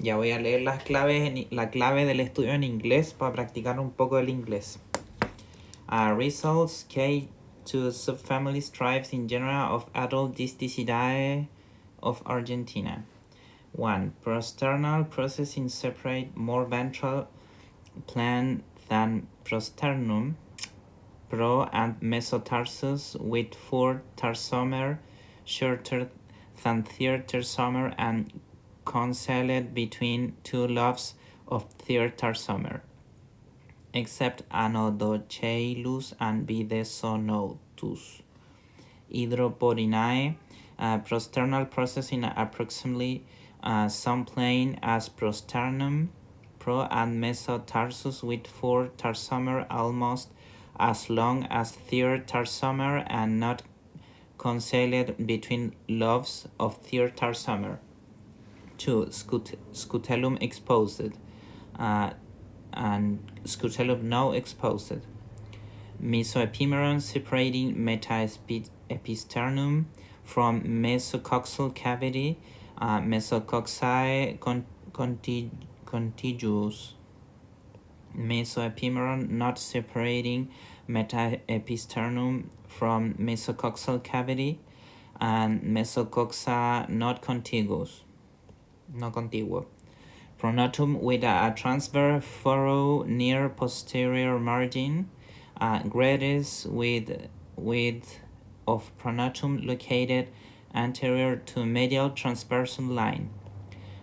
Ya voy a leer las claves la clave del estudio en inglés para practicar un poco el inglés. Results K2 subfamily tribes in genera of adult Disticidae of Argentina. 1. Prosternal processing separate more ventral plant than prosternum, pro and mesotarsus with 4 tarsomer, shorter than third tarsomer and concealed between 2 lobes of third tarsomer, except Anodocheilus and Bidesonotus. Hydroporinae, prosternal processing approximately some plane as prosternum, pro and mesotarsus with 4 tarsomer almost as long as third tarsomer and not concealed between lobes of third tarsomer. 2. Scutellum exposed and scutellum no exposed. Mesoepimeron separating metaepisternum from mesocoxal cavity, mesococci contiguous. Mesoepimeron not separating metaepisternum from mesocoxal cavity, and mesococca not contiguous. No contiguo. Pronotum with a transverse furrow near posterior margin. Gradis with of pronotum located anterior to medial transversal line.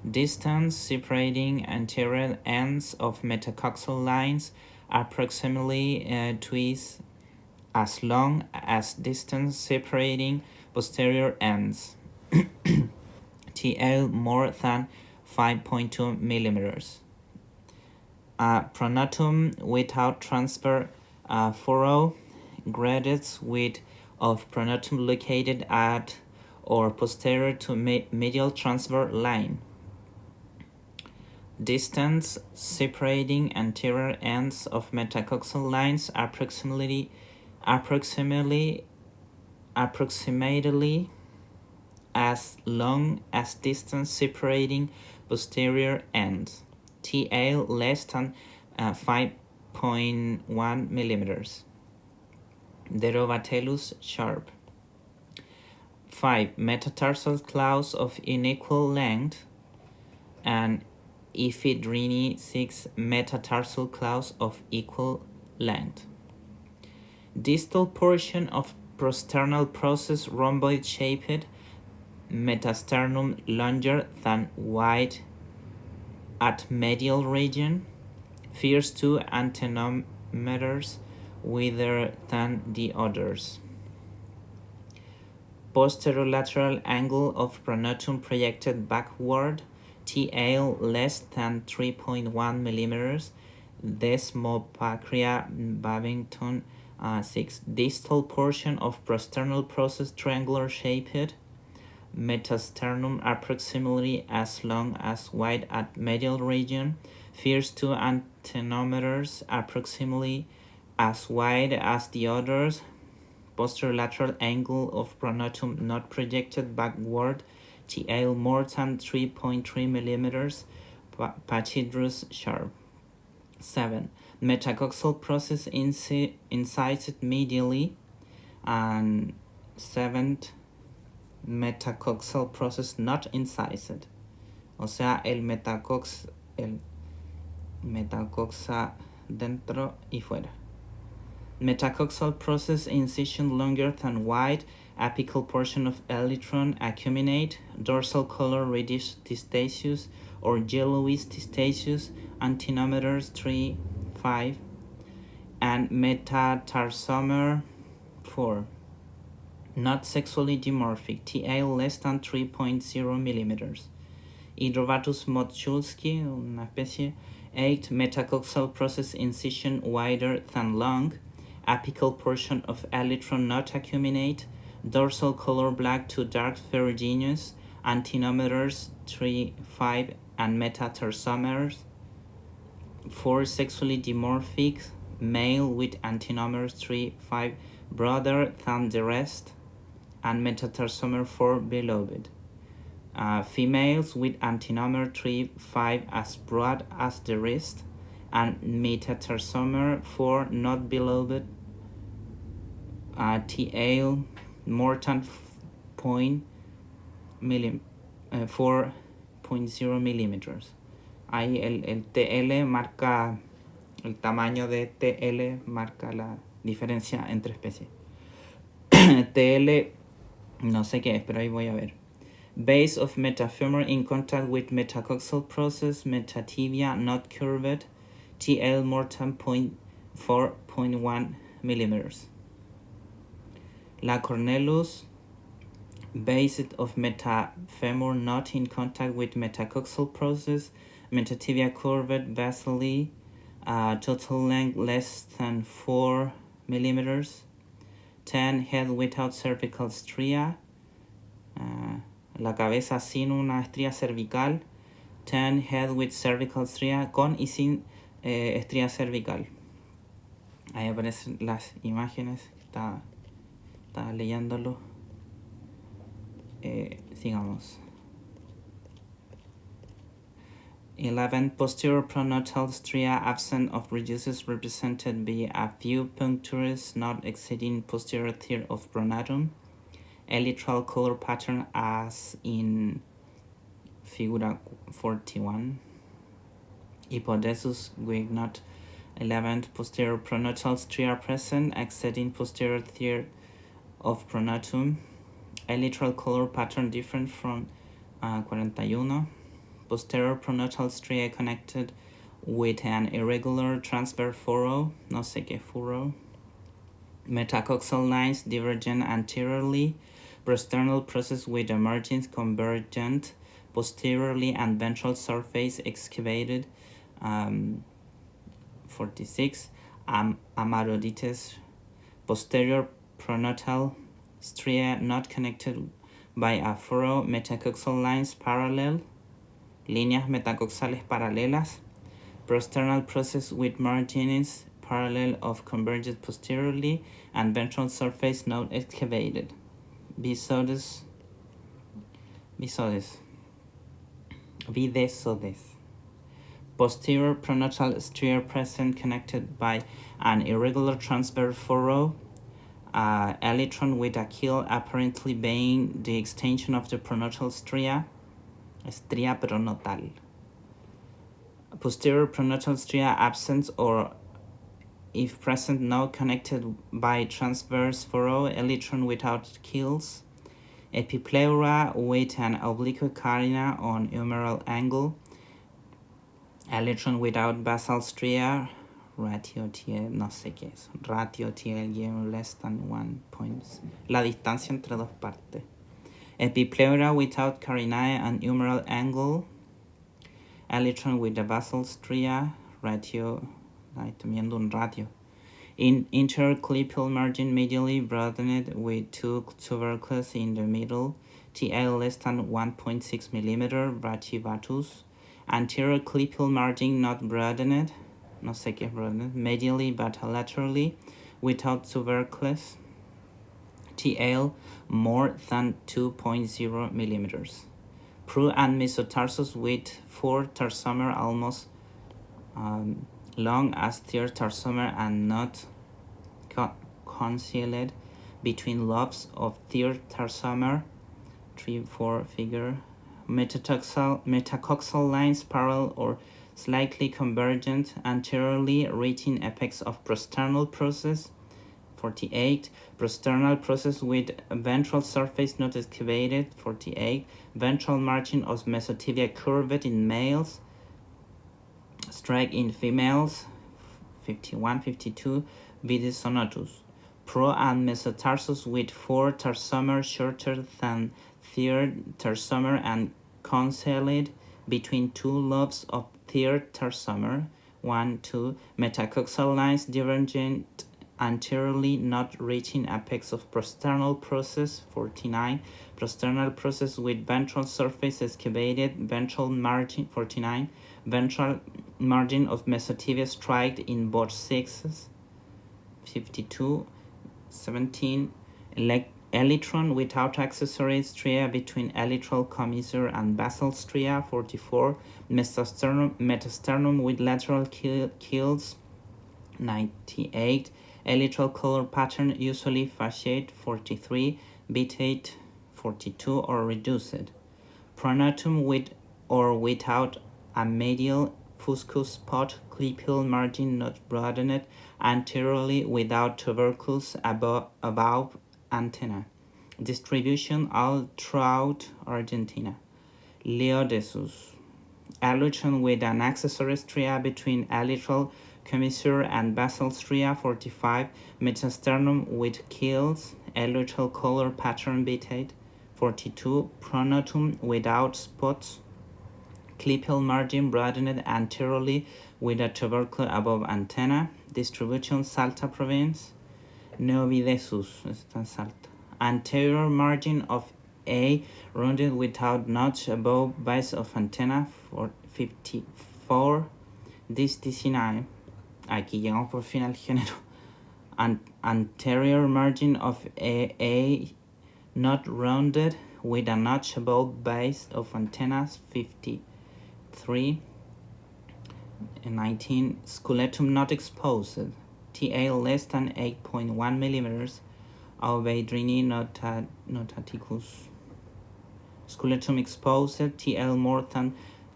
Distance separating anterior ends of metacoxal lines approximately twice as long as distance separating posterior ends. TL more than 5.2 millimeters. Pronotum without transverse furrow, graded width of pronotum located at or posterior to medial transverse line. Distance separating anterior ends of metacoxal lines approximately as long as distance separating posterior ends. TL less than 5.1 millimeters. Derovatellus sharp. 5. Metatarsal claws of unequal length, and Iphidrini 6. Metatarsal claws of equal length. Distal portion of prosternal process rhomboid shaped, metasternum longer than wide at medial region, first 2 antenometers wider than the others. Posterolateral angle of pronotum projected backward, TL less than 3.1 millimeters. Desmopacria Babington 6. Distal portion of prosternal process triangular shaped, metasternum approximately as long as wide at medial region, first 2 antenometers approximately as wide as the others. Posterolateral angle of pronotum not projected backward, TL more than 3.3 millimeters. Pachydrus sharp. 7. Metacoxal process incised medially, and 7th, metacoxal process not incised. O sea, el metacoxa dentro y fuera. Metacoxal process incision longer than wide, apical portion of elytron acuminate, dorsal color reddish testaceous or yellowish testaceous, antenometers 3, 5, and metatarsomer 4. Not sexually dimorphic, TL less than 3.0 millimeters. Hydrovatus motschulski, una especie. 8. Metacoxal process incision wider than long, apical portion of elytron not acuminate, dorsal color black to dark ferruginous, antenometers 3, 5, and metatarsomers 4. Sexually dimorphic, male with antenometers 3, 5 broader than the rest, and metatarsomer 4 beloved. Females with antenomer 3-5 as broad as the wrist, and metatarsomer 4 not below TL more than 4.0 milímetros. Ahí el TL marca, el tamaño de TL marca la diferencia entre especies. TL no sé qué es, pero ahí voy a ver. Base of metafemur in contact with metacoxal process, metatibia not curved, TL more than 4.1 millimeters. La cornellus, base of metafemur not in contact with metacoxal process, metatibia curved basally, total length less than 4 millimeters. 10 head without cervical stria, la cabeza sin una estría cervical. 10 head with cervical stria, con y sin estría cervical. Ahí aparecen las imágenes, está leyéndolo. Sigamos. 11 posterior pronotal stria absent of reduces represented by a few punctures not exceeding posterior third of pronotum. Elytral color pattern as in figura 41. Hypodesus Guignot. 11 posterior pronotal stria present exceeding posterior third of pronotum. Elytral color pattern different from 41. Posterior pronotal stria connected with an irregular transverse furrow, no sé qué furrow. Metacoxal lines divergent anteriorly. Prosternal process with the margins convergent posteriorly and ventral surface excavated. 46. Amarodites. Posterior pronotal stria not connected by a furrow. Metacoxal lines parallel. Líneas metacoxales paralelas. Prosternal process with margins parallel of converged posteriorly and ventral surface not excavated. Visodes. Posterior pronotal stria present connected by an irregular transverse furrow. Elytron with a keel apparently being the extension of the pronotal stria pronotal. Posterior pronotal stria absent or if present not connected by transverse furrow. Elytron without keels. Epipleura with an oblique carina on humeral angle. Elytron without basal stria. Ratio TL, no sé qué es. Ratio TL less than 1 point. La distancia entre dos partes. Epipleura without carinae and humeral angle. Elytron with the basal stria. Ratio, estoy viendo un ratio. In interclipial margin medially broadened with two tubercles in the middle. TL less than 1.6 millimeter. Brachyvatus. Anterior clipial margin not broadened. No sé qué es broadened. Medially but laterally without tubercles. TL more than 2.0 millimeters. Pro and mesotarsus with 4 tarsomer almost long as third tarsomer and not concealed between lobes of third tarsomer. 3-4 figure. Metacoxal lines parallel or slightly convergent anteriorly reaching apex of prosternal process. 48. Prosternal process with ventral surface not excavated. 48. Ventral margin of mesotibia curved in males. Strike in females. 51, 52. Vides sonatus. Pro and mesotarsus with 4 tarsomer shorter than third tarsomer and concealed between two lobes of third tarsomer. 1, 2. Metacoxal lines divergent anteriorly not reaching apex of prosternal process. 49. Prosternal process with ventral surface excavated. Ventral margin. 49. Ventral margin of mesotibia striked in both sexes. 52. 17. elytron without accessories, stria between elytral commissure and basal stria, 44. Metasternum with lateral keels, 98. Elytral color pattern usually fasciate, 43. Bitate, 42, or reduced. Pronotum with or without a medial fuscous spot, clypeal margin not broadened, anteriorly without tubercles above antenna. Distribution all throughout Argentina. Leodesus. Elytron with an accessory stria between elytral commissure and basal stria, 45. Metasternum with keels, elytral color pattern bitate, 42. Pronotum without spots, clypeal margin broadened anteriorly with a tubercle above antenna. Distribution Salta province. Neovidesus, está en Salta. Anterior margin of A rounded without notch above base of antenna, for 54. This 19. Aquí llegamos por fin al género. Anterior margin of A not rounded with a notch above base of antennas, 53. 19. Scletum not exposed. TA less than 8.1 millimeters. Aubadrini notaticus. Scletum exposed. TL more than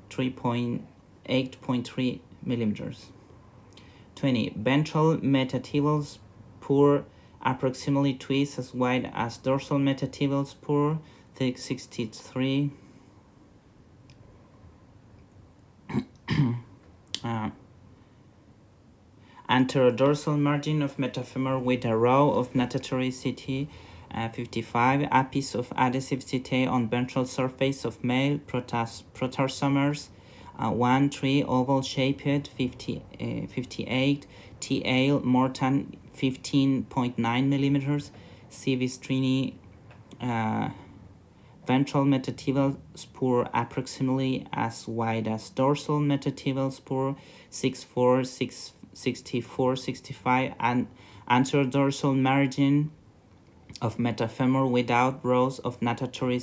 8.3 millimeters. 20. Ventral metatibial spur approximately twice as wide as dorsal metatibial spur, thick, 63. Anterodorsal margin of metafemur with a row of natatory CT, 55. Apice of adhesive CT on ventral surface of male protarsomers, 1, 3, oval shaped, 58. TL more than 15.9 millimeters. Civistrini ventral metatibial spur approximately as wide as dorsal metatibial spur, 64, 64, 65, and anterodorsal margin of metafemur without rows of natatory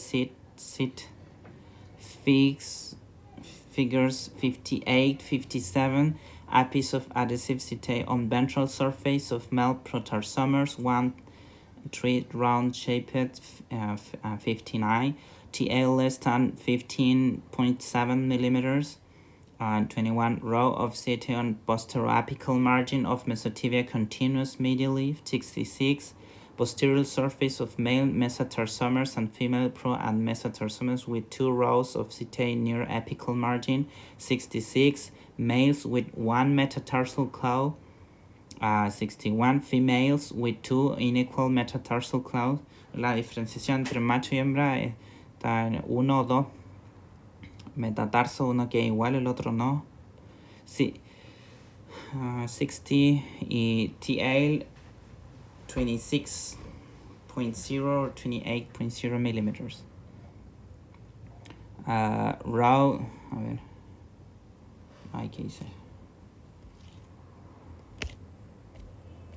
figures 58, 57. Apice of adhesive CT on ventral surface of male protarsomers, 1, 3, round shaped, 59. TL less than 15.7 millimeters. 21. Row of CT on posteroapical margin of mesotibia continuous medially, 66. Posterior surface of male mesatarsomers and female pro and mesatarsomers with 2 rows of CT near apical margin, 66. Males with 1 metatarsal claw, 61. Females with 2 unequal metatarsal claws. La diferenciación entre macho y hembra está en 1 o 2 metatarso, uno que es igual, el otro no. Sí. 60 y TL 26.0 or 28.0 millimeters. Row, a ver, ¿qué dice?